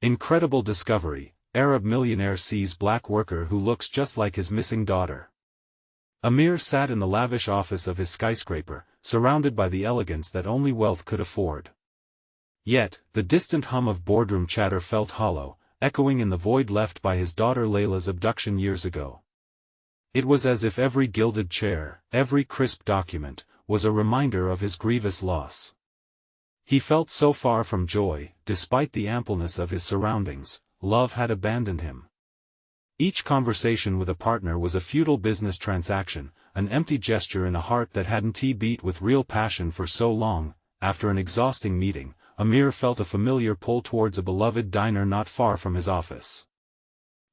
Incredible discovery, Arab millionaire sees black worker who looks just like his missing daughter. Amir sat in the lavish office of his skyscraper, surrounded by the elegance that only wealth could afford. Yet, the distant hum of boardroom chatter felt hollow, echoing in the void left by his daughter Layla's abduction years ago. It was as if every gilded chair, every crisp document, was a reminder of his grievous loss. He felt so far from joy, despite the ampleness of his surroundings. Love had abandoned him. Each conversation with a partner was a futile business transaction, an empty gesture in a heart that hadn't beat with real passion for so long. After an exhausting meeting, Amir felt a familiar pull towards a beloved diner not far from his office.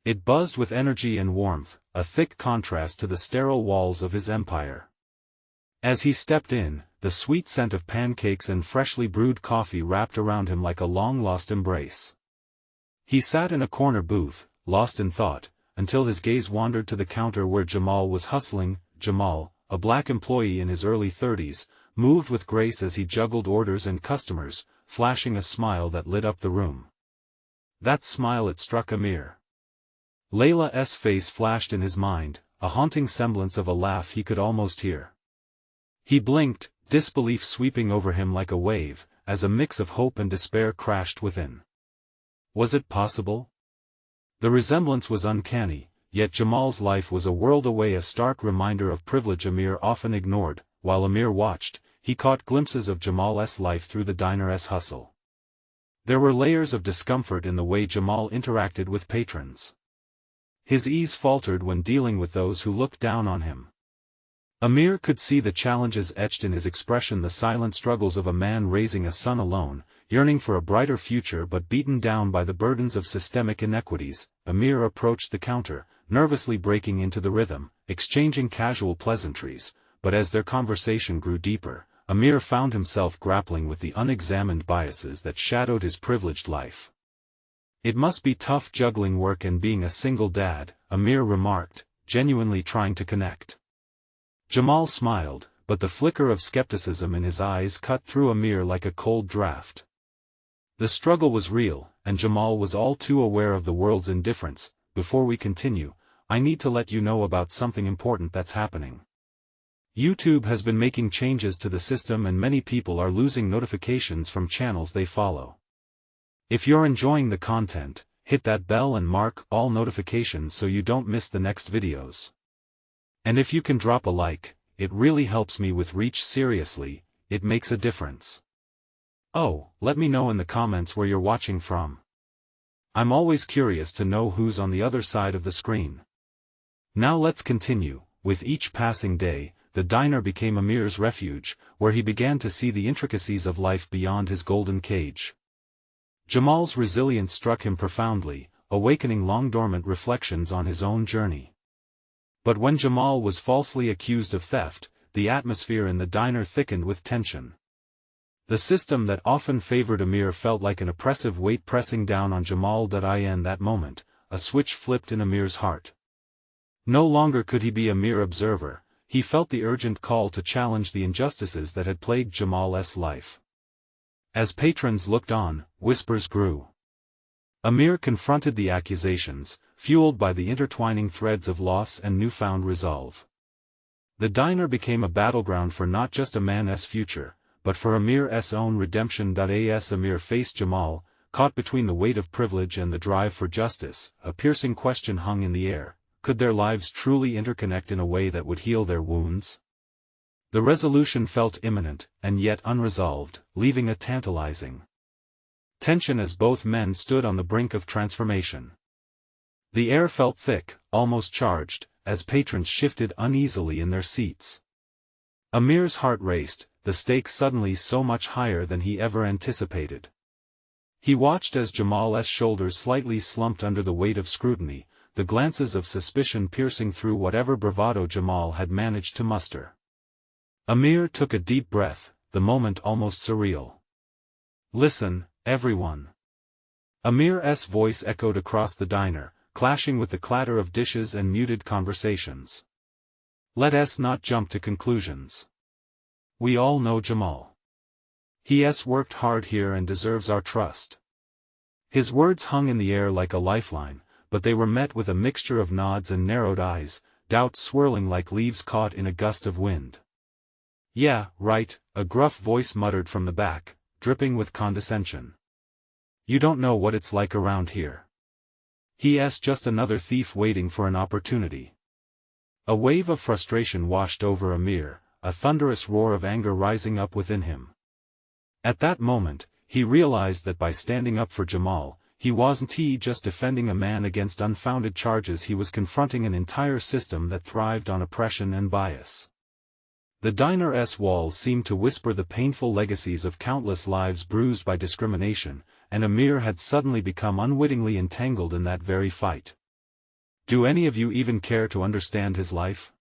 It buzzed with energy and warmth, a thick contrast to the sterile walls of his empire. As he stepped in, the sweet scent of pancakes and freshly brewed coffee wrapped around him like a long-lost embrace. He sat in a corner booth, lost in thought, until his gaze wandered to the counter where Jamal was hustling. Jamal, a black employee in his early 30s, moved with grace as he juggled orders and customers, flashing a smile that lit up the room. That smile, it struck Amir. Layla's face flashed in his mind, a haunting semblance of a laugh he could almost hear. He blinked, disbelief sweeping over him like a wave, as a mix of hope and despair crashed within. Was it possible? The resemblance was uncanny, yet Jamal's life was a world away, a stark reminder of privilege Amir often ignored. While Amir watched, he caught glimpses of Jamal's life through the diner's hustle. There were layers of discomfort in the way Jamal interacted with patrons. His ease faltered when dealing with those who looked down on him. Amir could see the challenges etched in his expression, the silent struggles of a man raising a son alone, yearning for a brighter future but beaten down by the burdens of systemic inequities. Amir approached the counter, nervously breaking into the rhythm, exchanging casual pleasantries, but as their conversation grew deeper, Amir found himself grappling with the unexamined biases that shadowed his privileged life. "It must be tough juggling work and being a single dad," Amir remarked, genuinely trying to connect. Jamal smiled, but the flicker of skepticism in his eyes cut through Amir like a cold draft. The struggle was real, and Jamal was all too aware of the world's indifference. "Before we continue, I need to let you know about something important that's happening. YouTube has been making changes to the system and many people are losing notifications from channels they follow. If you're enjoying the content, hit that bell and mark all notifications so you don't miss the next videos. And if you can drop a like, it really helps me with reach. Seriously, it makes a difference. Oh, let me know in the comments where you're watching from. I'm always curious to know who's on the other side of the screen." Now let's continue. With each passing day, the diner became Amir's refuge, where he began to see the intricacies of life beyond his golden cage. Jamal's resilience struck him profoundly, awakening long-dormant reflections on his own journey. But when Jamal was falsely accused of theft, the atmosphere in the diner thickened with tension. The system that often favored Amir felt like an oppressive weight pressing down on Jamal. In that moment, a switch flipped in Amir's heart. No longer could he be a mere observer, he felt the urgent call to challenge the injustices that had plagued Jamal's life. As patrons looked on, whispers grew. Amir confronted the accusations, fueled by the intertwining threads of loss and newfound resolve. The diner became a battleground for not just a man's future, but for Amir's own redemption. As Amir faced Jamal, caught between the weight of privilege and the drive for justice, a piercing question hung in the air: could their lives truly interconnect in a way that would heal their wounds? The resolution felt imminent, and yet unresolved, leaving a tantalizing tension as both men stood on the brink of transformation. The air felt thick, almost charged, as patrons shifted uneasily in their seats. Amir's heart raced, the stakes suddenly so much higher than he ever anticipated. He watched as Jamal's shoulders slightly slumped under the weight of scrutiny, the glances of suspicion piercing through whatever bravado Jamal had managed to muster. Amir took a deep breath, the moment almost surreal. "Listen, everyone." Amir's voice echoed across the diner, clashing with the clatter of dishes and muted conversations. "Let us not jump to conclusions. We all know Jamal. He has worked hard here and deserves our trust. His words hung in the air like a lifeline, but they were met with a mixture of nods and narrowed eyes, doubt swirling like leaves caught in a gust of wind. "Yeah, right," a gruff voice muttered from the back, dripping with condescension. "You don't know what it's like around here. He's just another thief waiting for an opportunity." A wave of frustration washed over Amir, a thunderous roar of anger rising up within him. At that moment, he realized that by standing up for Jamal, he wasn't just defending a man against unfounded charges, he was confronting an entire system that thrived on oppression and bias. The diner's walls seemed to whisper the painful legacies of countless lives bruised by discrimination, and Amir had suddenly become unwittingly entangled in that very fight. "Do any of you even care to understand his life?"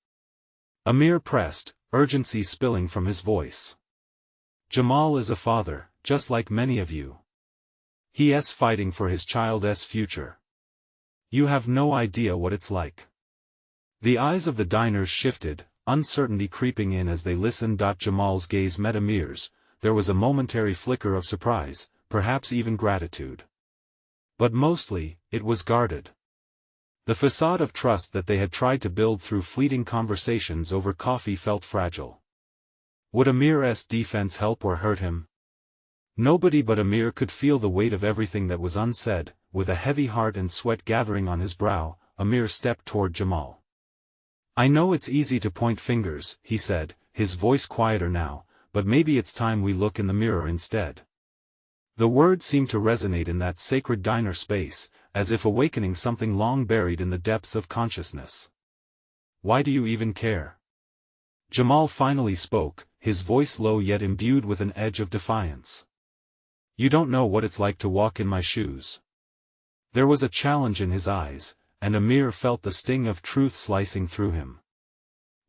Amir pressed, urgency spilling from his voice. "Jamal is a father, just like many of you. He's fighting for his child's future. You have no idea what it's like." The eyes of the diners shifted, uncertainty creeping in as they listened. Jamal's gaze met Amir's. There was a momentary flicker of surprise, perhaps even gratitude. But mostly, it was guarded. The facade of trust that they had tried to build through fleeting conversations over coffee felt fragile. Would Amir's defense help or hurt him? Nobody but Amir could feel the weight of everything that was unsaid. With a heavy heart and sweat gathering on his brow, Amir stepped toward Jamal. "I know it's easy to point fingers," he said, his voice quieter now, "but maybe it's time we look in the mirror instead." The word seemed to resonate in that sacred diner space, as if awakening something long buried in the depths of consciousness. "Why do you even care?" Jamal finally spoke, his voice low yet imbued with an edge of defiance. "You don't know what it's like to walk in my shoes." There was a challenge in his eyes, and Amir felt the sting of truth slicing through him.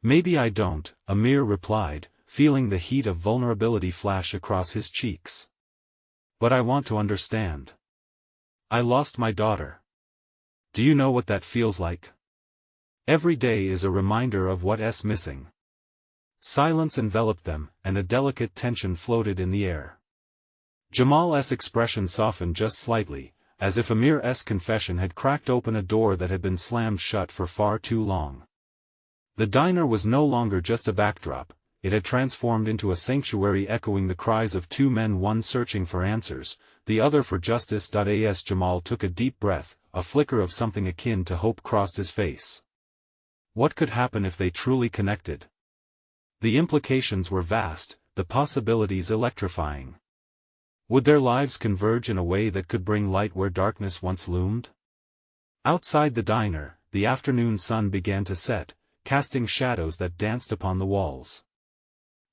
"Maybe I don't," Amir replied, feeling the heat of vulnerability flash across his cheeks. "But I want to understand. I lost my daughter. Do you know what that feels like? Every day is a reminder of what's missing." Silence enveloped them, and a delicate tension floated in the air. Jamal's expression softened just slightly, as if Amir's confession had cracked open a door that had been slammed shut for far too long. The diner was no longer just a backdrop, it had transformed into a sanctuary echoing the cries of two men, one searching for answers, the other for justice. As Jamal took a deep breath, a flicker of something akin to hope crossed his face. What could happen if they truly connected? The implications were vast, the possibilities electrifying. Would their lives converge in a way that could bring light where darkness once loomed? Outside the diner, the afternoon sun began to set, casting shadows that danced upon the walls.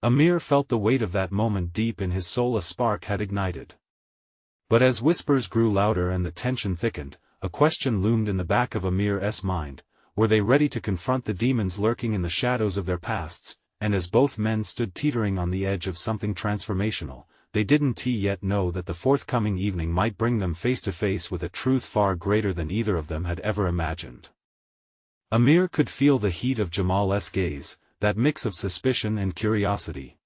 Amir felt the weight of that moment deep in his soul. A spark had ignited. But as whispers grew louder and the tension thickened, a question loomed in the back of Amir's mind: were they ready to confront the demons lurking in the shadows of their pasts? And as both men stood teetering on the edge of something transformational, they didn't yet know that the forthcoming evening might bring them face to face with a truth far greater than either of them had ever imagined. Amir could feel the heat of Jamal's gaze, that mix of suspicion and curiosity.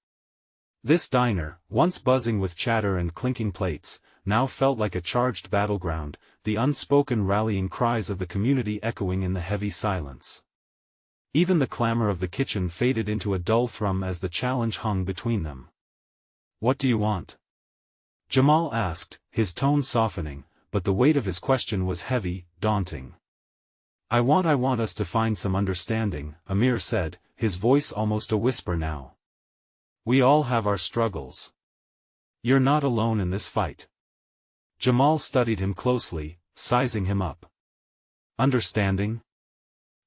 This diner, once buzzing with chatter and clinking plates, now felt like a charged battleground, the unspoken rallying cries of the community echoing in the heavy silence. Even the clamor of the kitchen faded into a dull thrum as the challenge hung between them. "What do you want?" Jamal asked, his tone softening, but the weight of his question was heavy, daunting. I want us to find some understanding," Amir said, his voice almost a whisper now. "We all have our struggles. You're not alone in this fight." Jamal studied him closely, sizing him up. "Understanding?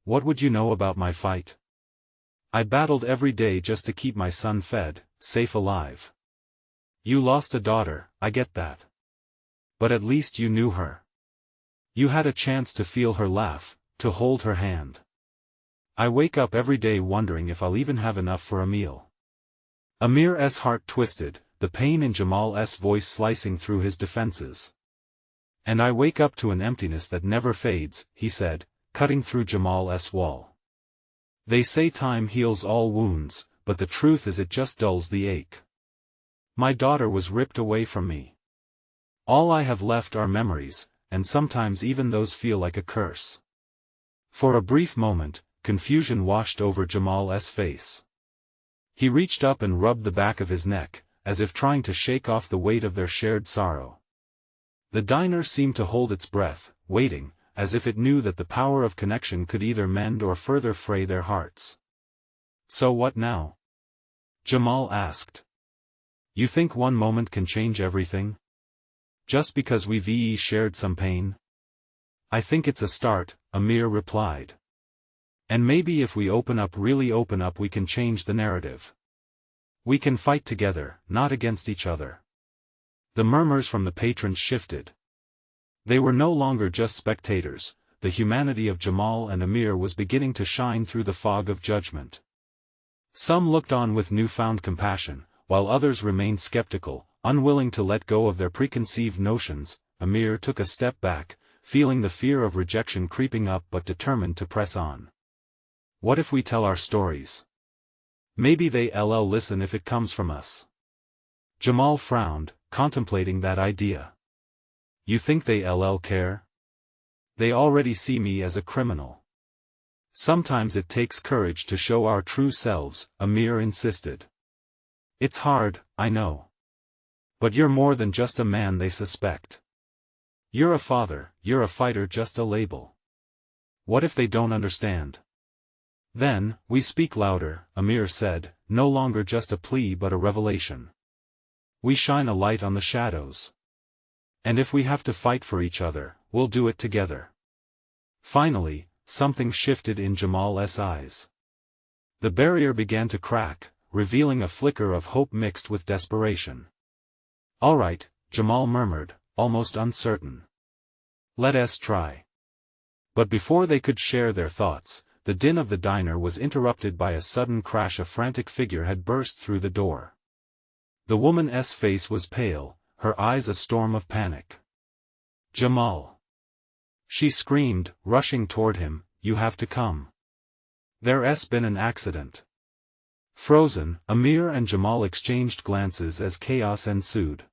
What would you know about my fight? I battled every day just to keep my son fed, safe, alive. You lost a daughter, I get that. But at least you knew her. You had a chance to feel her laugh, to hold her hand. I wake up every day wondering if I'll even have enough for a meal." Amir's heart twisted, the pain in Jamal's voice slicing through his defenses. "And I wake up to an emptiness that never fades," he said, cutting through Jamal's wall. "They say time heals all wounds, but the truth is it just dulls the ache. My daughter was ripped away from me. All I have left are memories, and sometimes even those feel like a curse. For a brief moment, confusion washed over Jamal's face. He reached up and rubbed the back of his neck, as if trying to shake off the weight of their shared sorrow. The diner seemed to hold its breath, waiting, as if it knew that the power of connection could either mend or further fray their hearts. So what now? Jamal asked. You think one moment can change everything? Just because we've shared some pain? I think it's a start, Amir replied. And maybe if we really open up, we can change the narrative. We can fight together, not against each other. The murmurs from the patrons shifted. They were no longer just spectators, the humanity of Jamal and Amir was beginning to shine through the fog of judgment. Some looked on with newfound compassion, while others remained skeptical, unwilling to let go of their preconceived notions. Amir took a step back, feeling the fear of rejection creeping up but determined to press on. What if we tell our stories? Maybe they'll listen if it comes from us. Jamal frowned, contemplating that idea. You think they'll care? They already see me as a criminal. Sometimes it takes courage to show our true selves, Amir insisted. It's hard, I know. But you're more than just a man they suspect. You're a father, you're a fighter, just a label. What if they don't understand? Then, we speak louder, Amir said, no longer just a plea but a revelation. We shine a light on the shadows. And if we have to fight for each other, we'll do it together. Finally, something shifted in Jamal's eyes. The barrier began to crack, revealing a flicker of hope mixed with desperation. All right, Jamal murmured, almost uncertain. Let us try. But before they could share their thoughts, the din of the diner was interrupted by a sudden crash. A frantic figure had burst through the door. The woman's face was pale, her eyes a storm of panic. Jamal! She screamed, rushing toward him, you have to come. There's been an accident. Frozen, Amir and Jamal exchanged glances as chaos ensued.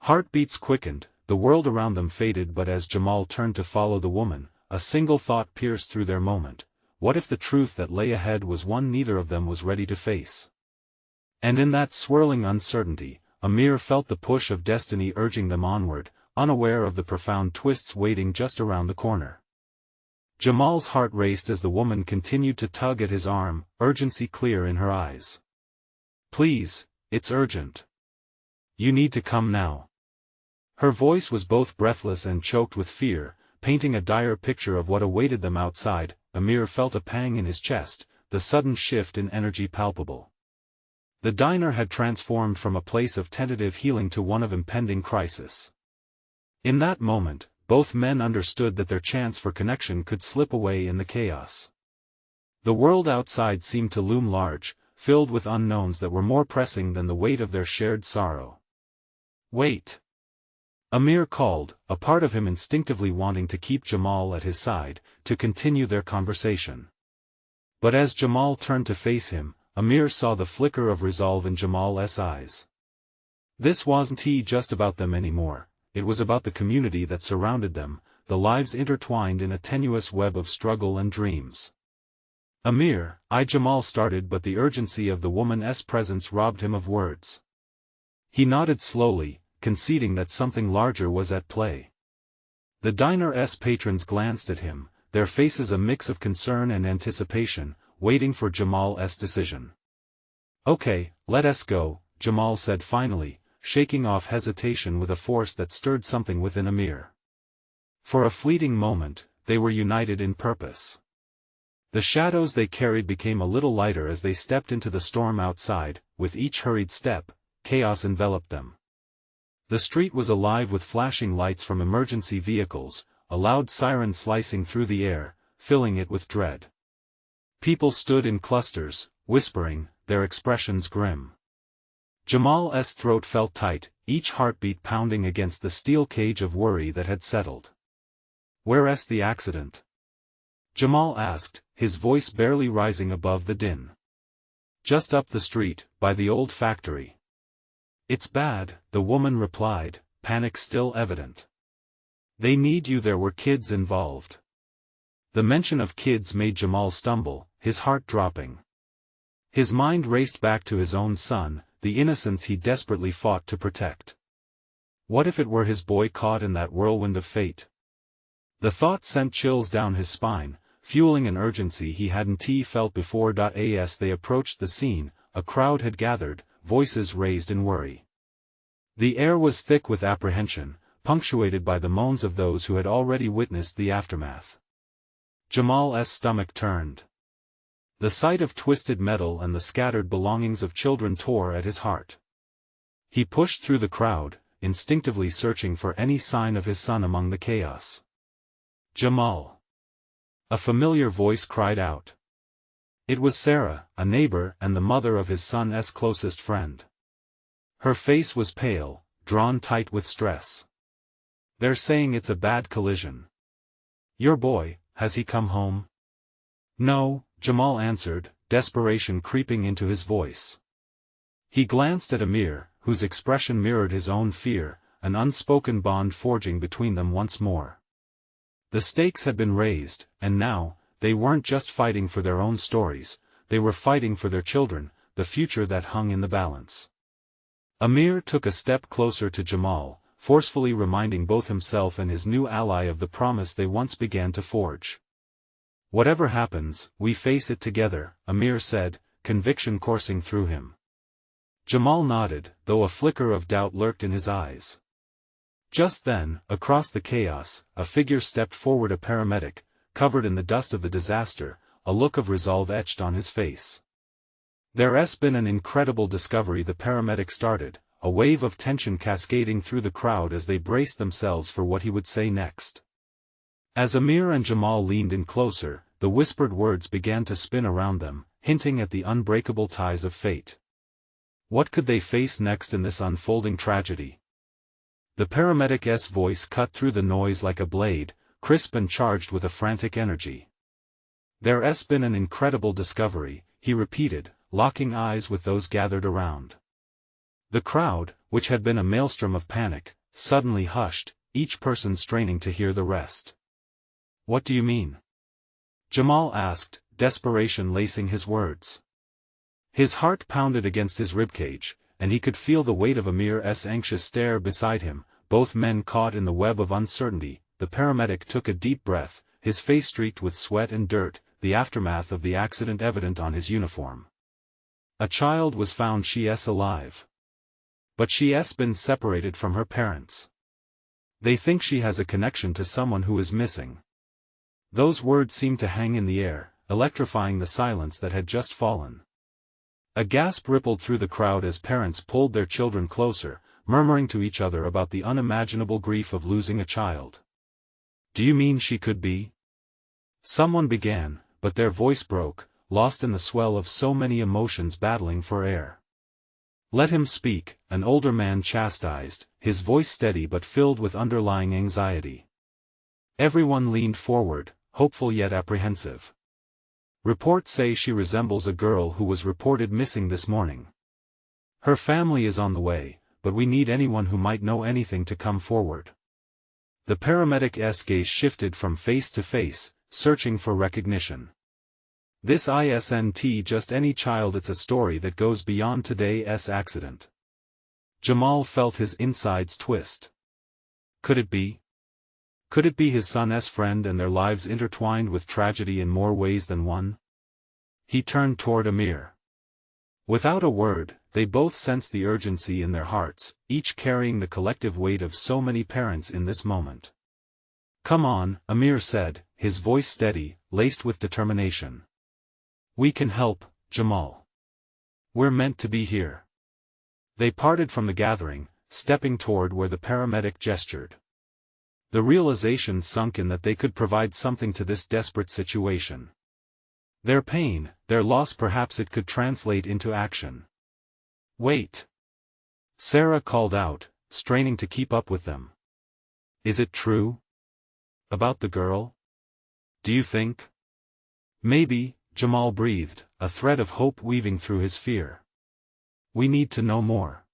Heartbeats quickened, the world around them faded, but as Jamal turned to follow the woman, a single thought pierced through their moment. What if the truth that lay ahead was one neither of them was ready to face? And in that swirling uncertainty, Amir felt the push of destiny urging them onward, unaware of the profound twists waiting just around the corner. Jamal's heart raced as the woman continued to tug at his arm, urgency clear in her eyes. Please, it's urgent. You need to come now. Her voice was both breathless and choked with fear, painting a dire picture of what awaited them outside. Amir felt a pang in his chest, the sudden shift in energy palpable. The diner had transformed from a place of tentative healing to one of impending crisis. In that moment, both men understood that their chance for connection could slip away in the chaos. The world outside seemed to loom large, filled with unknowns that were more pressing than the weight of their shared sorrow. Wait! Amir called, a part of him instinctively wanting to keep Jamal at his side, to continue their conversation. But as Jamal turned to face him, Amir saw the flicker of resolve in Jamal's eyes. This wasn't just about them anymore, it was about the community that surrounded them, the lives intertwined in a tenuous web of struggle and dreams. Amir, Jamal started, but the urgency of the woman's presence robbed him of words. He nodded slowly, conceding that something larger was at play. The diner's patrons glanced at him, their faces a mix of concern and anticipation, waiting for Jamal's decision. Okay, let us go, Jamal said finally, shaking off hesitation with a force that stirred something within Amir. For a fleeting moment, they were united in purpose. The shadows they carried became a little lighter as they stepped into the storm outside. With each hurried step, chaos enveloped them. The street was alive with flashing lights from emergency vehicles, a loud siren slicing through the air, filling it with dread. People stood in clusters, whispering, their expressions grim. Jamal's throat felt tight, each heartbeat pounding against the steel cage of worry that had settled. Where's the accident? Jamal asked, his voice barely rising above the din. Just up the street, by the old factory. It's bad, the woman replied, panic still evident. "They need you." There were kids involved. The mention of kids made Jamal stumble, his heart dropping. His mind raced back to his own son, the innocence he desperately fought to protect. What if it were his boy caught in that whirlwind of fate? The thought sent chills down his spine, fueling an urgency he hadn't felt before. As they approached the scene, a crowd had gathered, voices raised in worry. The air was thick with apprehension, punctuated by the moans of those who had already witnessed the aftermath. Jamal's stomach turned. The sight of twisted metal and the scattered belongings of children tore at his heart. He pushed through the crowd, instinctively searching for any sign of his son among the chaos. "Jamal!" A familiar voice cried out. It was Sarah, a neighbor and the mother of his son's closest friend. Her face was pale, drawn tight with stress. "They're saying it's a bad collision." "Your boy, has he come home?" "No," Jamal answered, desperation creeping into his voice. He glanced at Amir, whose expression mirrored his own fear, an unspoken bond forging between them once more. The stakes had been raised, and now, they weren't just fighting for their own stories, they were fighting for their children, the future that hung in the balance. Amir took a step closer to Jamal, forcefully reminding both himself and his new ally of the promise they once began to forge. "Whatever happens, we face it together," Amir said, conviction coursing through him. Jamal nodded, though a flicker of doubt lurked in his eyes. Just then, across the chaos, a figure stepped forward, a paramedic, covered in the dust of the disaster, a look of resolve etched on his face. "There's been an incredible discovery," the paramedic started, a wave of tension cascading through the crowd as they braced themselves for what he would say next. As Amir and Jamal leaned in closer, the whispered words began to spin around them, hinting at the unbreakable ties of fate. What could they face next in this unfolding tragedy? The paramedic's voice cut through the noise like a blade, crisp and charged with a frantic energy. "There's been an incredible discovery," he repeated, locking eyes with those gathered around. The crowd, which had been a maelstrom of panic, suddenly hushed, each person straining to hear the rest. "What do you mean?" Jamal asked, desperation lacing his words. His heart pounded against his ribcage, and he could feel the weight of Amir's anxious stare beside him, both men caught in the web of uncertainty. The paramedic took a deep breath, his face streaked with sweat and dirt, the aftermath of the accident evident on his uniform. "A child was found, she's alive. But she's been separated from her parents. They think she has a connection to someone who is missing." Those words seemed to hang in the air, electrifying the silence that had just fallen. A gasp rippled through the crowd as parents pulled their children closer, murmuring to each other about the unimaginable grief of losing a child. "Do you mean she could be?" Someone began, but their voice broke, lost in the swell of so many emotions battling for air. "Let him speak," an older man chastised, his voice steady but filled with underlying anxiety. Everyone leaned forward, hopeful yet apprehensive. "Reports say she resembles a girl who was reported missing this morning. Her family is on the way, but we need anyone who might know anything to come forward." The paramedic's gaze shifted from face to face, searching for recognition. "This isn't just any child, it's a story that goes beyond today's accident." Jamal felt his insides twist. Could it be? Could it be his son's friend and their lives intertwined with tragedy in more ways than one? He turned toward Amir. Without a word, they both sensed the urgency in their hearts, each carrying the collective weight of so many parents in this moment. "Come on," Amir said, his voice steady, laced with determination. "We can help, Jamal. We're meant to be here." They parted from the gathering, stepping toward where the paramedic gestured. The realization sunk in that they could provide something to this desperate situation. Their pain, their loss, perhaps it could translate into action. "Wait!" Sarah called out, straining to keep up with them. "Is it true? About the girl? Do you think?" "Maybe," Jamal breathed, a thread of hope weaving through his fear. "We need to know more."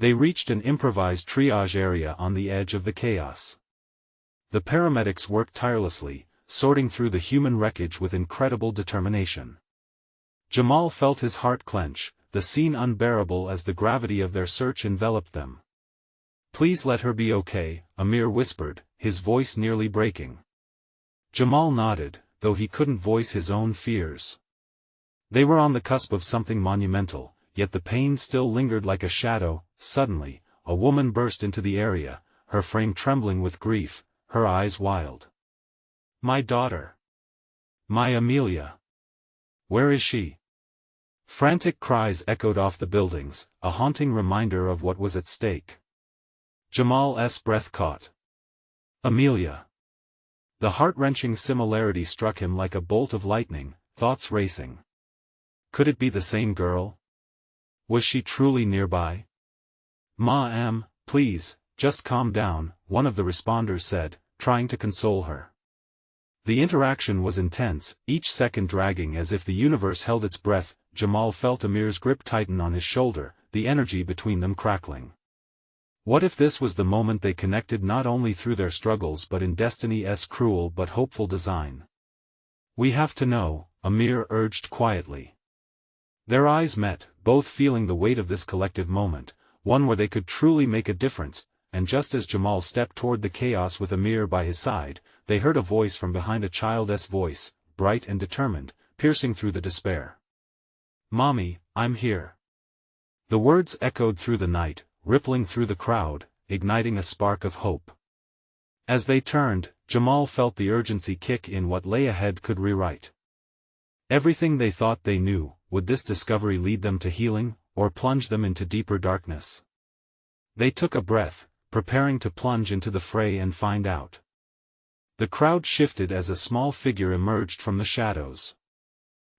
They reached an improvised triage area on the edge of the chaos. The paramedics worked tirelessly, sorting through the human wreckage with incredible determination. Jamal felt his heart clench, the scene unbearable as the gravity of their search enveloped them. "Please let her be okay," Amir whispered, his voice nearly breaking. Jamal nodded, though he couldn't voice his own fears. They were on the cusp of something monumental, yet the pain still lingered like a shadow. Suddenly, a woman burst into the area, her frame trembling with grief, her eyes wild. "My daughter! My Amelia! Where is she?" Frantic cries echoed off the buildings, a haunting reminder of what was at stake. Jamal's breath caught. Amelia. The heart-wrenching similarity struck him like a bolt of lightning, thoughts racing. Could it be the same girl? Was she truly nearby? "Ma'am, please, just calm down," one of the responders said, trying to console her. The interaction was intense, each second dragging as if the universe held its breath. Jamal felt Amir's grip tighten on his shoulder, the energy between them crackling. What if this was the moment they connected, not only through their struggles but in destiny's cruel but hopeful design? "We have to know," Amir urged quietly. Their eyes met, both feeling the weight of this collective moment, one where they could truly make a difference, and just as Jamal stepped toward the chaos with Amir by his side, they heard a voice from behind, a child's voice, bright and determined, piercing through the despair. "Mommy, I'm here." The words echoed through the night, rippling through the crowd, igniting a spark of hope. As they turned, Jamal felt the urgency kick in. What lay ahead could rewrite everything they thought they knew. Would this discovery lead them to healing, or plunge them into deeper darkness? They took a breath, preparing to plunge into the fray and find out. The crowd shifted as a small figure emerged from the shadows.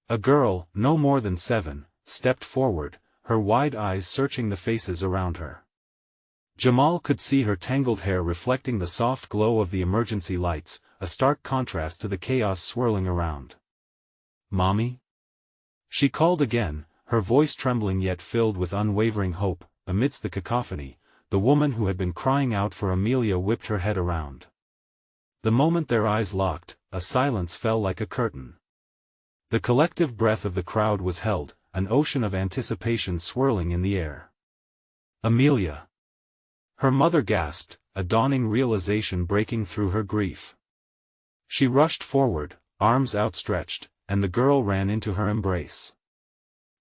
A girl, no more than 7, stepped forward, her wide eyes searching the faces around her. Jamal could see her tangled hair reflecting the soft glow of the emergency lights, a stark contrast to the chaos swirling around. "Mommy?" She called again, her voice trembling yet filled with unwavering hope. Amidst the cacophony, the woman who had been crying out for Amelia whipped her head around. The moment their eyes locked, a silence fell like a curtain. The collective breath of the crowd was held, an ocean of anticipation swirling in the air. "Amelia!" Her mother gasped, a dawning realization breaking through her grief. She rushed forward, arms outstretched, and the girl ran into her embrace.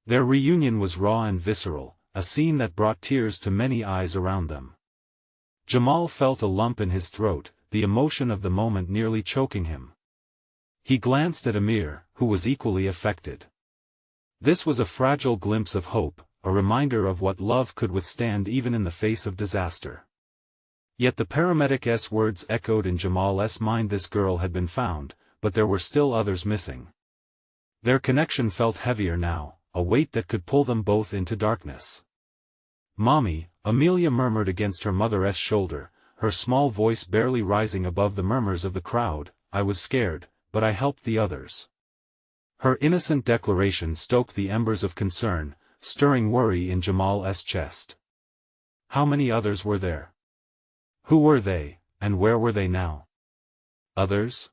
Their reunion was raw and visceral, a scene that brought tears to many eyes around them. Jamal felt a lump in his throat, the emotion of the moment nearly choking him. He glanced at Amir, who was equally affected. This was a fragile glimpse of hope, a reminder of what love could withstand even in the face of disaster. Yet the paramedic's words echoed in Jamal's mind. This girl had been found, but there were still others missing. Their connection felt heavier now, a weight that could pull them both into darkness. "Mommy," Amelia murmured against her mother's shoulder, her small voice barely rising above the murmurs of the crowd. "I was scared, but I helped the others." Her innocent declaration stoked the embers of concern, stirring worry in Jamal's chest. How many others were there? Who were they, and where were they now? "Others?"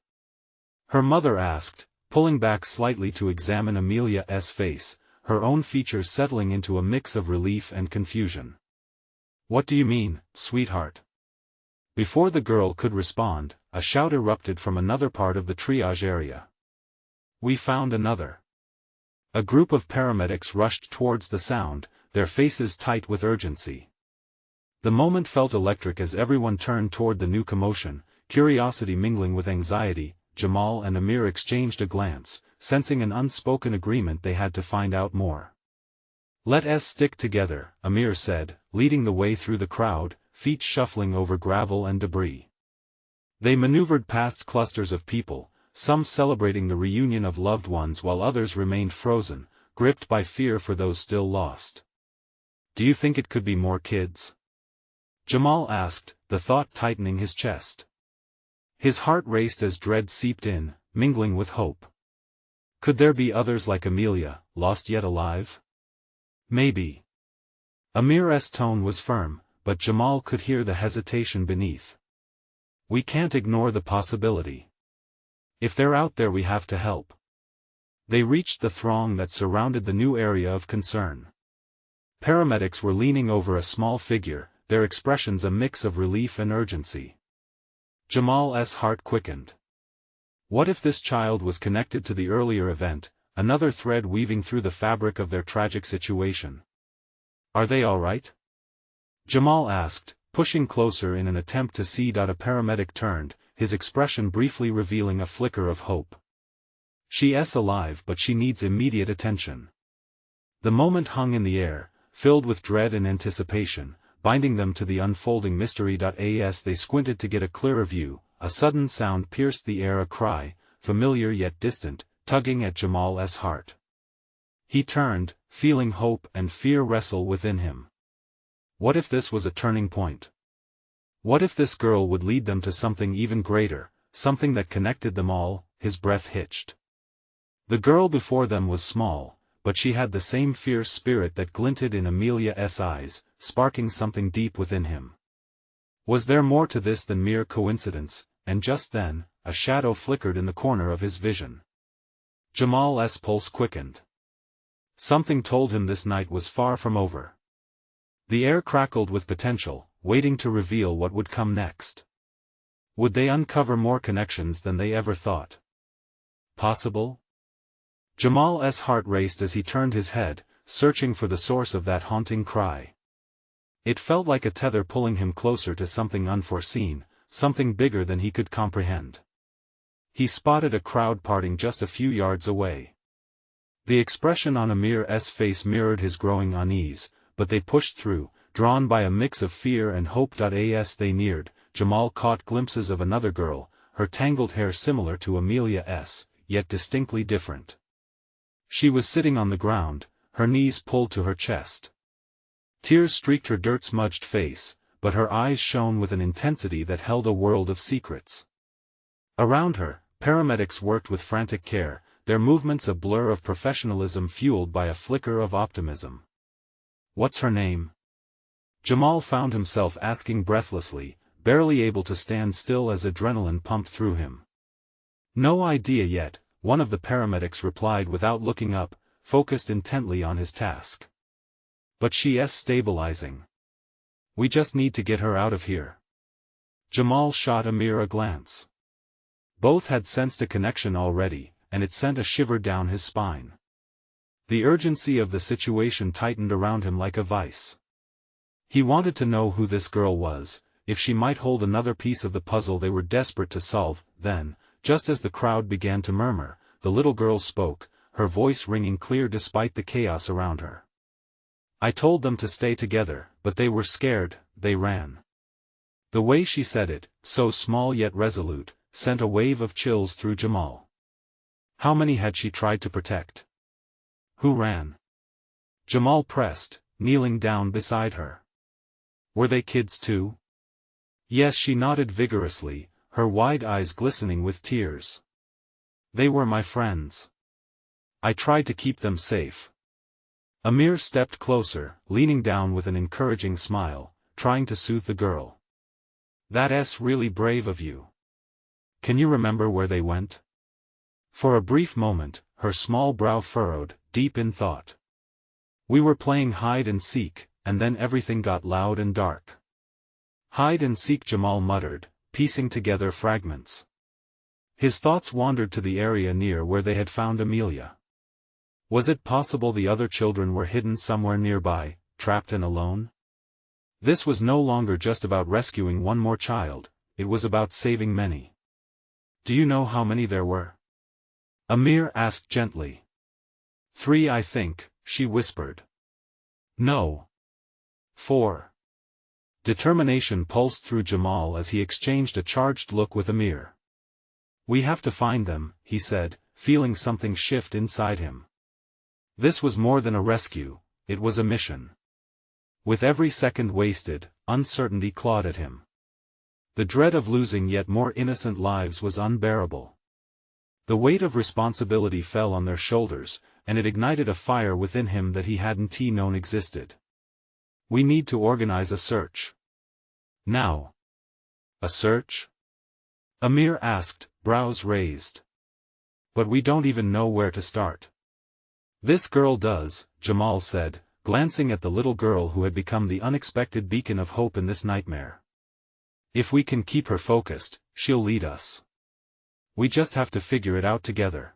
her mother asked, pulling back slightly to examine Amelia's face, her own features settling into a mix of relief and confusion. "What do you mean, sweetheart?" Before the girl could respond, a shout erupted from another part of the triage area. "We found another." A group of paramedics rushed towards the sound, their faces tight with urgency. The moment felt electric as everyone turned toward the new commotion, curiosity mingling with anxiety. Jamal and Amir exchanged a glance, sensing an unspoken agreement they had to find out more. "Let us stick together," Amir said, leading the way through the crowd, feet shuffling over gravel and debris. They maneuvered past clusters of people, some celebrating the reunion of loved ones while others remained frozen, gripped by fear for those still lost. "Do you think it could be more kids?" Jamal asked, the thought tightening his chest. His heart raced as dread seeped in, mingling with hope. Could there be others like Amelia, lost yet alive? Maybe. Amir's tone was firm, but Jamal could hear the hesitation beneath. We can't ignore the possibility. If they're out there, we have to help. They reached the throng that surrounded the new area of concern. Paramedics were leaning over a small figure, their expressions a mix of relief and urgency. Jamal's heart quickened. What if this child was connected to the earlier event, another thread weaving through the fabric of their tragic situation? Are they all right? Jamal asked, pushing closer in an attempt to see. A paramedic turned, his expression briefly revealing a flicker of hope. She's alive, but she needs immediate attention. The moment hung in the air, filled with dread and anticipation, binding them to the unfolding mystery. As they squinted to get a clearer view, a sudden sound pierced the air, a cry, familiar yet distant, tugging at Jamal's heart. He turned, feeling hope and fear wrestle within him. What if this was a turning point? What if this girl would lead them to something even greater, something that connected them all? His breath hitched. The girl before them was small, but she had the same fierce spirit that glinted in Amelia's eyes, sparking something deep within him. Was there more to this than mere coincidence? And just then, a shadow flickered in the corner of his vision. Jamal's pulse quickened. Something told him this night was far from over. The air crackled with potential, waiting to reveal what would come next. Would they uncover more connections than they ever thought possible? Jamal's heart raced as he turned his head, searching for the source of that haunting cry. It felt like a tether pulling him closer to something unforeseen, something bigger than he could comprehend. He spotted a crowd parting just a few yards away. The expression on Amir's face mirrored his growing unease, but they pushed through, drawn by a mix of fear and hope. As they neared, Jamal caught glimpses of another girl, her tangled hair similar to Amelia's, yet distinctly different. She was sitting on the ground, her knees pulled to her chest. Tears streaked her dirt-smudged face, but her eyes shone with an intensity that held a world of secrets. Around her, paramedics worked with frantic care, their movements a blur of professionalism fueled by a flicker of optimism. What's her name? Jamal found himself asking breathlessly, barely able to stand still as adrenaline pumped through him. No idea yet, one of the paramedics replied without looking up, focused intently on his task. But she's stabilizing. We just need to get her out of here. Jamal shot Amir a glance. Both had sensed a connection already, and it sent a shiver down his spine. The urgency of the situation tightened around him like a vice. He wanted to know who this girl was, if she might hold another piece of the puzzle they were desperate to solve. Then, just as the crowd began to murmur, the little girl spoke, her voice ringing clear despite the chaos around her. I told them to stay together, but they were scared, they ran. The way she said it, so small yet resolute, sent a wave of chills through Jamal. How many had she tried to protect? Who ran? Jamal pressed, kneeling down beside her. Were they kids too? Yes, she nodded vigorously, her wide eyes glistening with tears. They were my friends. I tried to keep them safe. Amir stepped closer, leaning down with an encouraging smile, trying to soothe the girl. That's really brave of you. Can you remember where they went? For a brief moment, her small brow furrowed, deep in thought. We were playing hide and seek, and then everything got loud and dark. Hide and seek, Jamal muttered, piecing together fragments. His thoughts wandered to the area near where they had found Amelia. Was it possible the other children were hidden somewhere nearby, trapped and alone? This was no longer just about rescuing one more child, it was about saving many. Do you know how many there were? Amir asked gently. 3, I think, she whispered. No. 4. Determination pulsed through Jamal as he exchanged a charged look with Amir. We have to find them, he said, feeling something shift inside him. This was more than a rescue, it was a mission. With every second wasted, uncertainty clawed at him. The dread of losing yet more innocent lives was unbearable. The weight of responsibility fell on their shoulders, and it ignited a fire within him that he hadn't known existed. We need to organize a search. Now. A search? Amir asked, brows raised. But we don't even know where to start. This girl does, Jamal said, glancing at the little girl who had become the unexpected beacon of hope in this nightmare. If we can keep her focused, she'll lead us. We just have to figure it out together.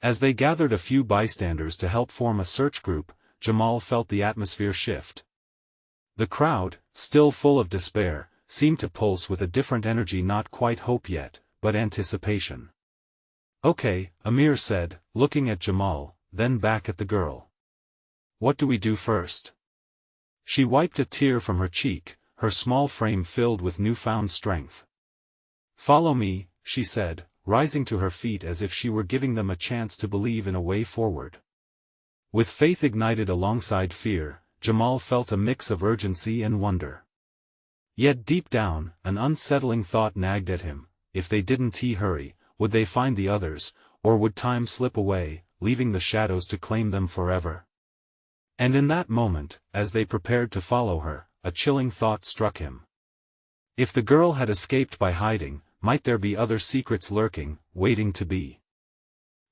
As they gathered a few bystanders to help form a search group, Jamal felt the atmosphere shift. The crowd, still full of despair, seemed to pulse with a different energy, not quite hope yet, but anticipation. Okay, Amir said, looking at Jamal, then back at the girl. What do we do first? She wiped a tear from her cheek, her small frame filled with newfound strength. Follow me, she said, rising to her feet as if she were giving them a chance to believe in a way forward. With faith ignited alongside fear, Jamal felt a mix of urgency and wonder. Yet deep down, an unsettling thought nagged at him: if they didn't hurry, would they find the others, or would time slip away, leaving the shadows to claim them forever? And in that moment, as they prepared to follow her, a chilling thought struck him. If the girl had escaped by hiding, might there be other secrets lurking, waiting to be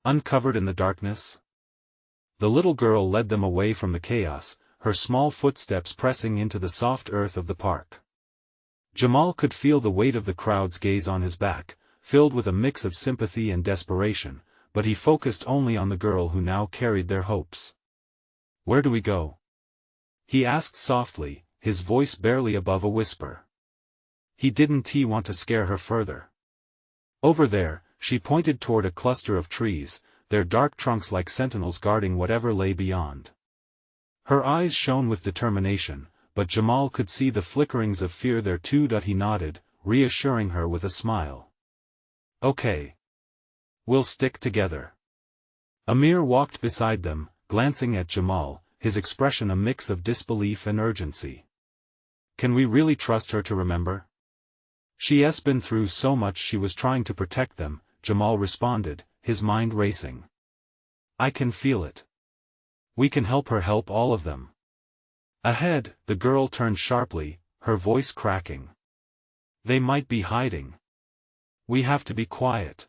uncovered in the darkness? The little girl led them away from the chaos, her small footsteps pressing into the soft earth of the park. Jamal could feel the weight of the crowd's gaze on his back, filled with a mix of sympathy and desperation, but he focused only on the girl who now carried their hopes. Where do we go? He asked softly, his voice barely above a whisper. He didn't want to scare her further. Over there, she pointed toward a cluster of trees, their dark trunks like sentinels guarding whatever lay beyond. Her eyes shone with determination, but Jamal could see the flickerings of fear there too. He nodded, reassuring her with a smile. Okay. We'll stick together. Amir walked beside them, glancing at Jamal, his expression a mix of disbelief and urgency. Can we really trust her to remember? She's been through so much. She was trying to protect them, Jamal responded, his mind racing. I can feel it. We can help her help all of them. Ahead, the girl turned sharply, her voice cracking. They might be hiding. We have to be quiet.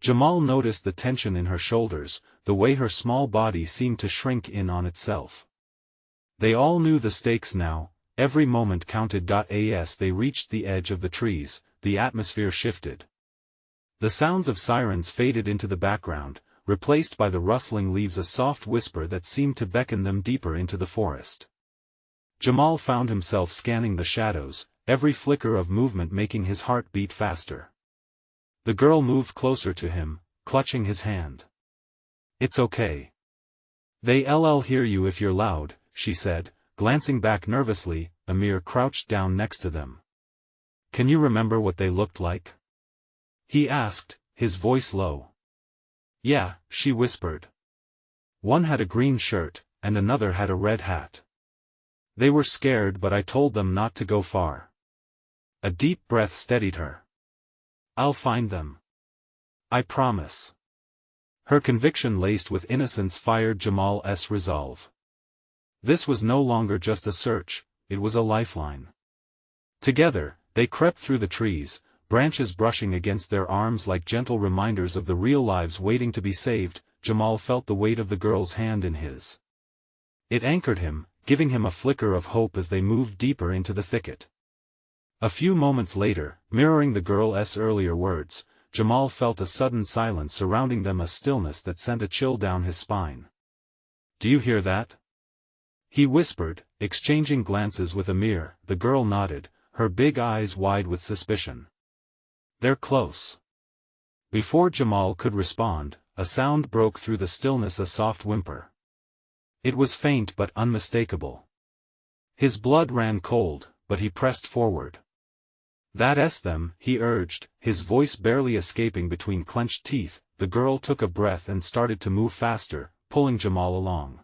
Jamal noticed the tension in her shoulders, the way her small body seemed to shrink in on itself. They all knew the stakes now, every moment counted. As they reached the edge of the trees, the atmosphere shifted. The sounds of sirens faded into the background, replaced by the rustling leaves, a soft whisper that seemed to beckon them deeper into the forest. Jamal found himself scanning the shadows, every flicker of movement making his heart beat faster. The girl moved closer to him, clutching his hand. It's okay. They'll hear you if you're loud, she said, glancing back nervously. Amir crouched down next to them. Can you remember what they looked like? He asked, his voice low. Yeah, she whispered. One had a green shirt, and another had a red hat. They were scared, but I told them not to go far. A deep breath steadied her. I'll find them. I promise. Her conviction laced with innocence fired Jamal's resolve. This was no longer just a search, it was a lifeline. Together, they crept through the trees, branches brushing against their arms like gentle reminders of the real lives waiting to be saved. Jamal felt the weight of the girl's hand in his. It anchored him, giving him a flicker of hope as they moved deeper into the thicket. A few moments later, mirroring the girl's earlier words, Jamal felt a sudden silence surrounding them, a stillness that sent a chill down his spine. Do you hear that? He whispered, exchanging glances with Amir. The girl nodded, her big eyes wide with suspicion. They're close. Before Jamal could respond, a sound broke through the stillness, a soft whimper. It was faint but unmistakable. His blood ran cold, but he pressed forward. That's them, he urged, his voice barely escaping between clenched teeth. The girl took a breath and started to move faster, pulling Jamal along.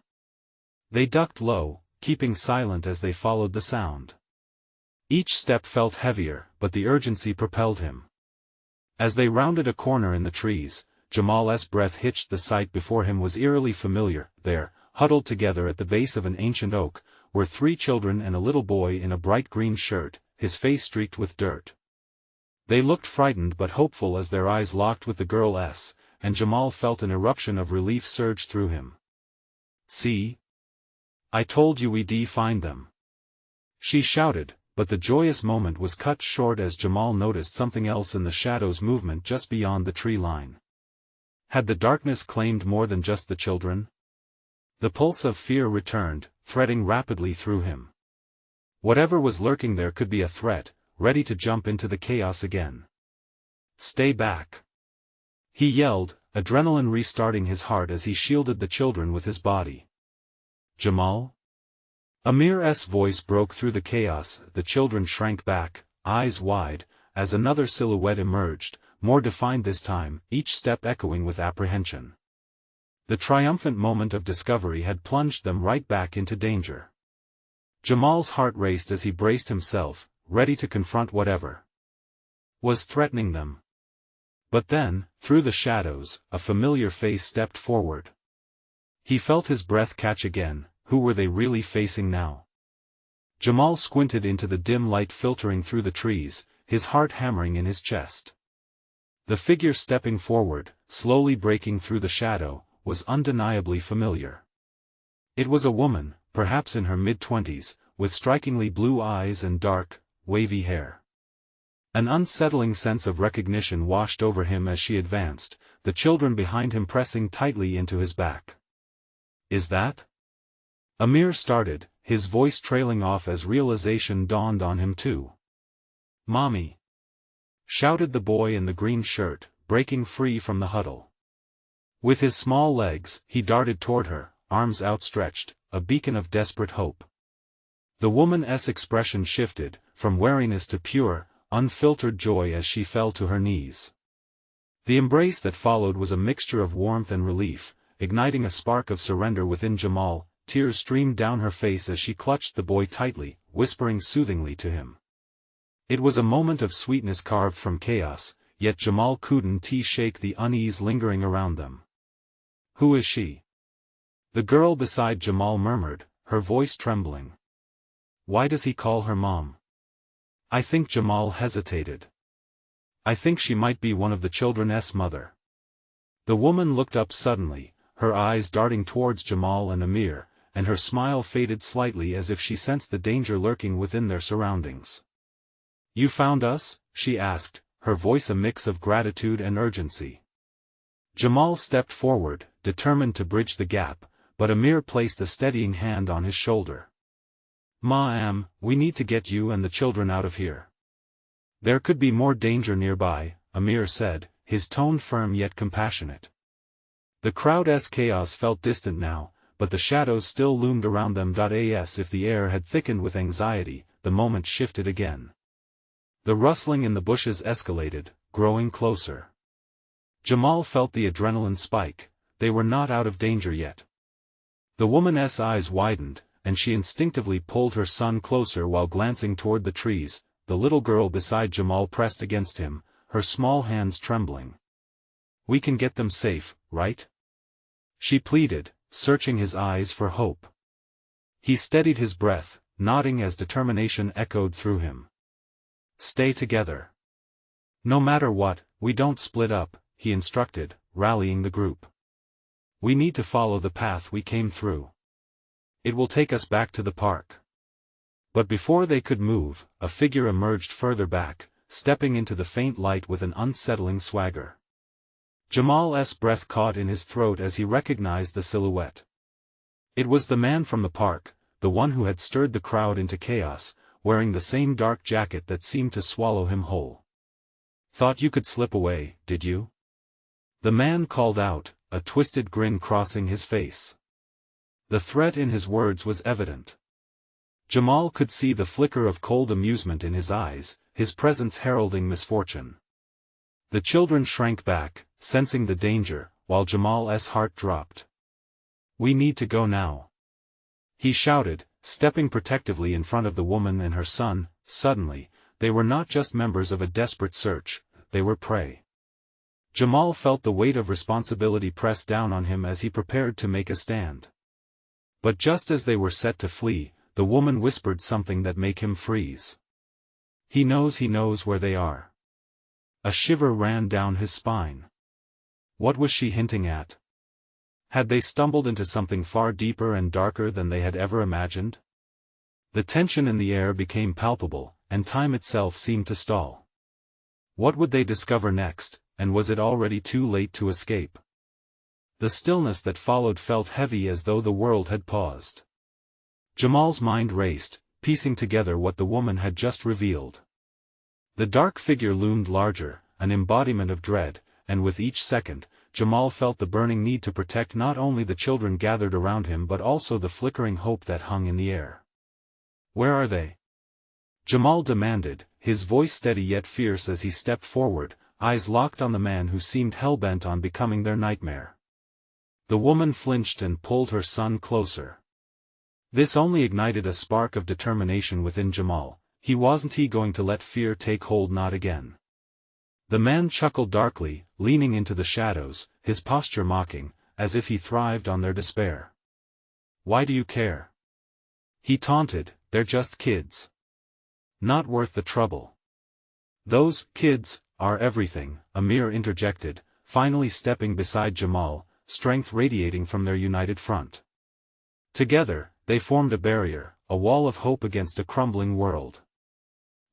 They ducked low, keeping silent as they followed the sound. Each step felt heavier, but the urgency propelled him. As they rounded a corner in the trees, Jamal's breath hitched. The sight before him was eerily familiar. There, huddled together at the base of an ancient oak, were 3 children and a little boy in a bright green shirt, his face streaked with dirt. They looked frightened but hopeful as their eyes locked with the girl's, and Jamal felt an eruption of relief surge through him. "See? I told you we'd find them," she shouted, but the joyous moment was cut short as Jamal noticed something else in the shadows' movement just beyond the tree line. Had the darkness claimed more than just the children? The pulse of fear returned, threading rapidly through him. Whatever was lurking there could be a threat, ready to jump into the chaos again. "Stay back!" he yelled, adrenaline restarting his heart as he shielded the children with his body. "Jamal?" Amir's voice broke through the chaos. The children shrank back, eyes wide, as another silhouette emerged, more defined this time, each step echoing with apprehension. The triumphant moment of discovery had plunged them right back into danger. Jamal's heart raced as he braced himself, ready to confront whatever was threatening them. But then, through the shadows, a familiar face stepped forward. He felt his breath catch again. Who were they really facing now? Jamal squinted into the dim light filtering through the trees, his heart hammering in his chest. The figure stepping forward, slowly breaking through the shadow, was undeniably familiar. It was a woman, perhaps in her mid-20s, with strikingly blue eyes and dark, wavy hair. An unsettling sense of recognition washed over him as she advanced, the children behind him pressing tightly into his back. "Is that?" Amir started, his voice trailing off as realization dawned on him too. "Mommy!" shouted the boy in the green shirt, breaking free from the huddle. With his small legs, he darted toward her, arms outstretched, a beacon of desperate hope. The woman's expression shifted, from wariness to pure, unfiltered joy as she fell to her knees. The embrace that followed was a mixture of warmth and relief, igniting a spark of surrender within Jamal. Tears streamed down her face as she clutched the boy tightly, whispering soothingly to him. It was a moment of sweetness carved from chaos, yet Jamal couldn't shake the unease lingering around them. "Who is she?" the girl beside Jamal murmured, her voice trembling. "Why does he call her mom?" I think Jamal hesitated. "I think she might be one of the children's mother." The woman looked up suddenly, her eyes darting towards Jamal and Amir, and her smile faded slightly as if she sensed the danger lurking within their surroundings. "You found us?" she asked, her voice a mix of gratitude and urgency. Jamal stepped forward, determined to bridge the gap, but Amir placed a steadying hand on his shoulder. "Ma'am, we need to get you and the children out of here. There could be more danger nearby," Amir said, his tone firm yet compassionate. The crowd's chaos felt distant now, but the shadows still loomed around them. As if the air had thickened with anxiety, the moment shifted again. The rustling in the bushes escalated, growing closer. Jamal felt the adrenaline spike. They were not out of danger yet. The woman's eyes widened, and she instinctively pulled her son closer while glancing toward the trees. The little girl beside Jamal pressed against him, her small hands trembling. "We can get them safe, right?" she pleaded, searching his eyes for hope. He steadied his breath, nodding as determination echoed through him. "Stay together. No matter what, we don't split up," he instructed, rallying the group. "We need to follow the path we came through. It will take us back to the park." But before they could move, a figure emerged further back, stepping into the faint light with an unsettling swagger. Jamal's breath caught in his throat as he recognized the silhouette. It was the man from the park, the one who had stirred the crowd into chaos, wearing the same dark jacket that seemed to swallow him whole. "Thought you could slip away, did you?" the man called out, a twisted grin crossing his face. The threat in his words was evident. Jamal could see the flicker of cold amusement in his eyes, his presence heralding misfortune. The children shrank back, sensing the danger, while Jamal's heart dropped. "We need to go now," he shouted, stepping protectively in front of the woman and her son. Suddenly, they were not just members of a desperate search, they were prey. Jamal felt the weight of responsibility press down on him as he prepared to make a stand. But just as they were set to flee, the woman whispered something that made him freeze. He knows where they are. A shiver ran down his spine. What was she hinting at? Had they stumbled into something far deeper and darker than they had ever imagined? The tension in the air became palpable, and time itself seemed to stall. What would they discover next, and was it already too late to escape? The stillness that followed felt heavy as though the world had paused. Jamal's mind raced, piecing together what the woman had just revealed. The dark figure loomed larger, an embodiment of dread, and with each second, Jamal felt the burning need to protect not only the children gathered around him but also the flickering hope that hung in the air. "Where are they?" Jamal demanded, his voice steady yet fierce as he stepped forward, eyes locked on the man who seemed hell-bent on becoming their nightmare. The woman flinched and pulled her son closer. This only ignited a spark of determination within Jamal. Wasn't he going to let fear take hold? Not again. The man chuckled darkly, leaning into the shadows, his posture mocking, as if he thrived on their despair. "Why do you care?" he taunted. "They're just kids. Not worth the trouble." "Those kids are everything," Amir interjected, finally stepping beside Jamal, strength radiating from their united front. Together, they formed a barrier, a wall of hope against a crumbling world.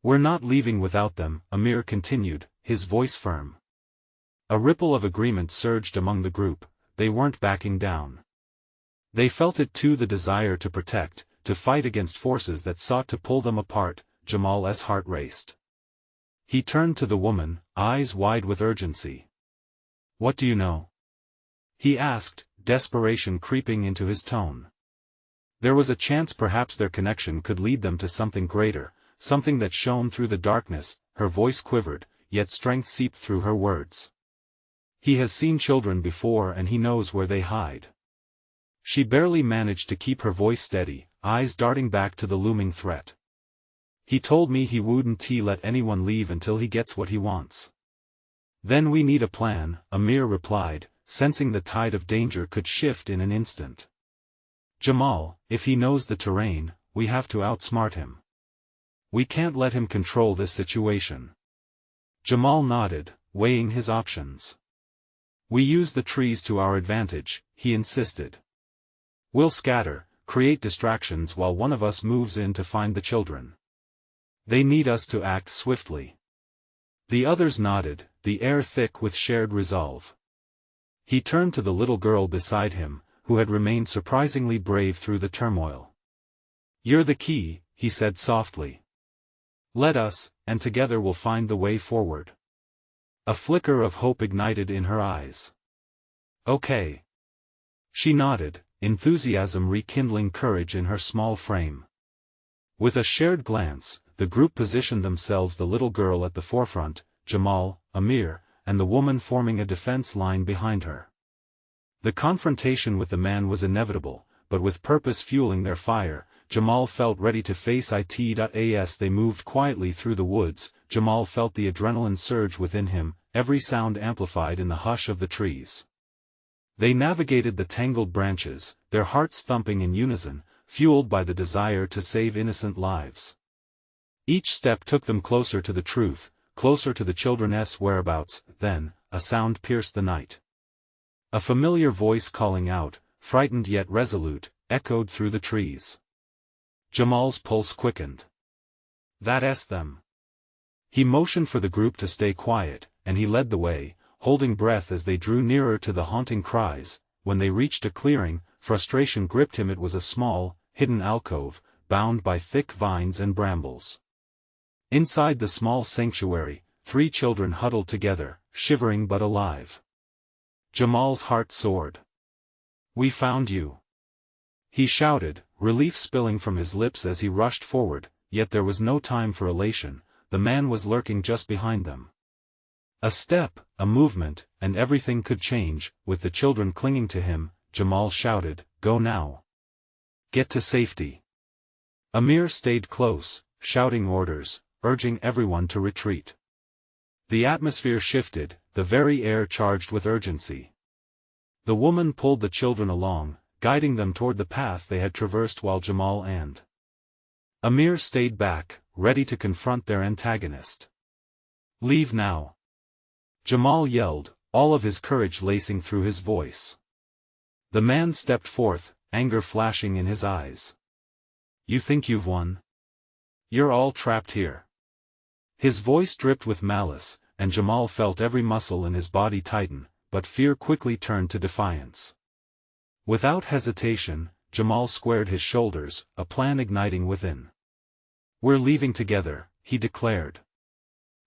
"We're not leaving without them," Amir continued, his voice firm. A ripple of agreement surged among the group. They weren't backing down. They felt it too, the desire to protect, to fight against forces that sought to pull them apart. Jamal's heart raced. He turned to the woman, eyes wide with urgency. "What do you know?" he asked, desperation creeping into his tone. There was a chance perhaps their connection could lead them to something greater, something that shone through the darkness. Her voice quivered, yet strength seeped through her words. "He has seen children before and he knows where they hide." She barely managed to keep her voice steady, eyes darting back to the looming threat. "He told me he wouldn't let anyone leave until he gets what he wants." "Then we need a plan," Amir replied, sensing the tide of danger could shift in an instant. "Jamal, if he knows the terrain, we have to outsmart him. We can't let him control this situation." Jamal nodded, weighing his options. "We use the trees to our advantage," he insisted. "We'll scatter, create distractions while one of us moves in to find the children. They need us to act swiftly." The others nodded, the air thick with shared resolve. He turned to the little girl beside him, who had remained surprisingly brave through the turmoil. "You're the key," he said softly. "Let us, and together we'll find the way forward." A flicker of hope ignited in her eyes. "Okay." She nodded, enthusiasm rekindling courage in her small frame. With a shared glance, the group positioned themselves, the little girl at the forefront, Jamal, Amir, and the woman forming a defense line behind her. The confrontation with the man was inevitable, but with purpose fueling their fire, Jamal felt ready to face it. As they moved quietly through the woods, Jamal felt the adrenaline surge within him, every sound amplified in the hush of the trees. They navigated the tangled branches, their hearts thumping in unison, fueled by the desire to save innocent lives. Each step took them closer to the truth, closer to the children's whereabouts. Then, a sound pierced the night. A familiar voice calling out, frightened yet resolute, echoed through the trees. Jamal's pulse quickened. "That's them." He motioned for the group to stay quiet, and he led the way, holding breath as they drew nearer to the haunting cries. When they reached a clearing, frustration gripped him. It was a small, hidden alcove, bound by thick vines and brambles. Inside the small sanctuary, 3 children huddled together, shivering but alive. Jamal's heart soared. "We found you!" he shouted, relief spilling from his lips as he rushed forward, yet there was no time for elation. The man was lurking just behind them. A step, a movement, and everything could change. With the children clinging to him, Jamal shouted, "Go now! Get to safety!" Amir stayed close, shouting orders, urging everyone to retreat. The atmosphere shifted, the very air charged with urgency. The woman pulled the children along, guiding them toward the path they had traversed while Jamal and Amir stayed back, ready to confront their antagonist. "Leave now!" Jamal yelled, all of his courage lacing through his voice. The man stepped forth, anger flashing in his eyes. "You think you've won? You're all trapped here." His voice dripped with malice, and Jamal felt every muscle in his body tighten, but fear quickly turned to defiance. Without hesitation, Jamal squared his shoulders, a plan igniting within. "We're leaving together," he declared.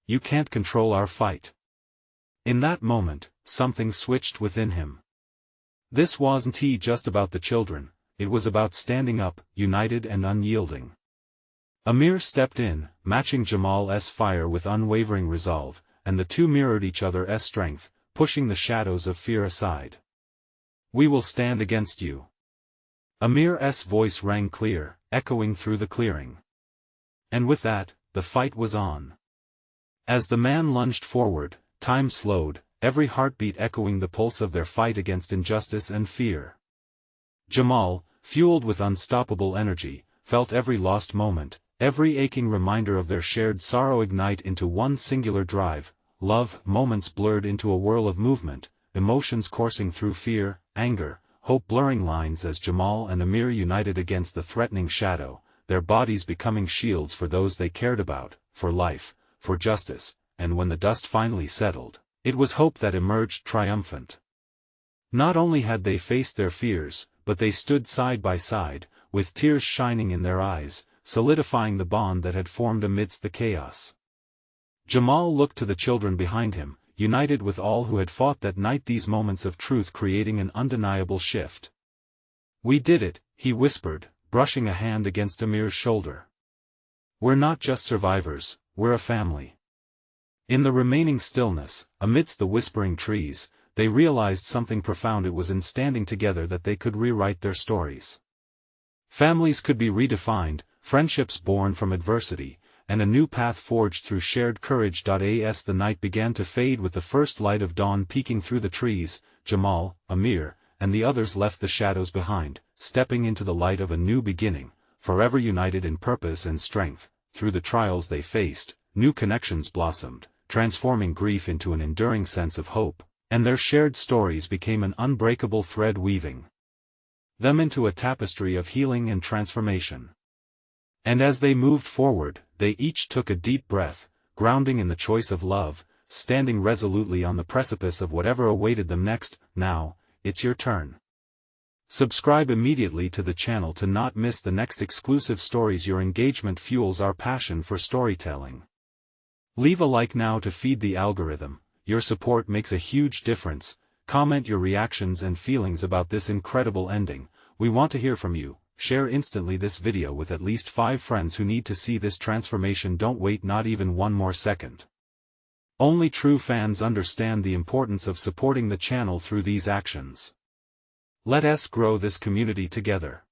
"You can't control our fight." In that moment, something switched within him. This wasn't just about the children, it was about standing up, united and unyielding. Amir stepped in, matching Jamal's fire with unwavering resolve, and the two mirrored each other's strength, pushing the shadows of fear aside. "We will stand against you." Amir's voice rang clear, echoing through the clearing. And with that, the fight was on. As the man lunged forward, time slowed, every heartbeat echoing the pulse of their fight against injustice and fear. Jamal, fueled with unstoppable energy, felt every lost moment, every aching reminder of their shared sorrow ignite into one singular drive, love. Moments blurred into a whirl of movement, emotions coursing through fear, anger, hope blurring lines as Jamal and Amir united against the threatening shadow, their bodies becoming shields for those they cared about, for life, for justice. And when the dust finally settled, it was hope that emerged triumphant. Not only had they faced their fears, but they stood side by side, with tears shining in their eyes, solidifying the bond that had formed amidst the chaos. Jamal looked to the children behind him, united with all who had fought that night, these moments of truth creating an undeniable shift. "We did it," he whispered, brushing a hand against Amir's shoulder. "We're not just survivors, we're a family." In the remaining stillness, amidst the whispering trees, they realized something profound. It was in standing together that they could rewrite their stories. Families could be redefined, friendships born from adversity, and a new path forged through shared courage. As the night began to fade with the first light of dawn peeking through the trees, Jamal, Amir, and the others left the shadows behind, stepping into the light of a new beginning, forever united in purpose and strength. Through the trials they faced, new connections blossomed, transforming grief into an enduring sense of hope, and their shared stories became an unbreakable thread weaving them into a tapestry of healing and transformation. And as they moved forward, they each took a deep breath, grounding in the choice of love, standing resolutely on the precipice of whatever awaited them next. Now, it's your turn. Subscribe immediately to the channel to not miss the next exclusive stories. Your engagement fuels our passion for storytelling. Leave a like now to feed the algorithm. Your support makes a huge difference. Comment your reactions and feelings about this incredible ending. We want to hear from you. Share instantly this video with at least 5 friends who need to see this transformation. Don't wait not even one more second. Only true fans understand the importance of supporting the channel through these actions. Let us grow this community together.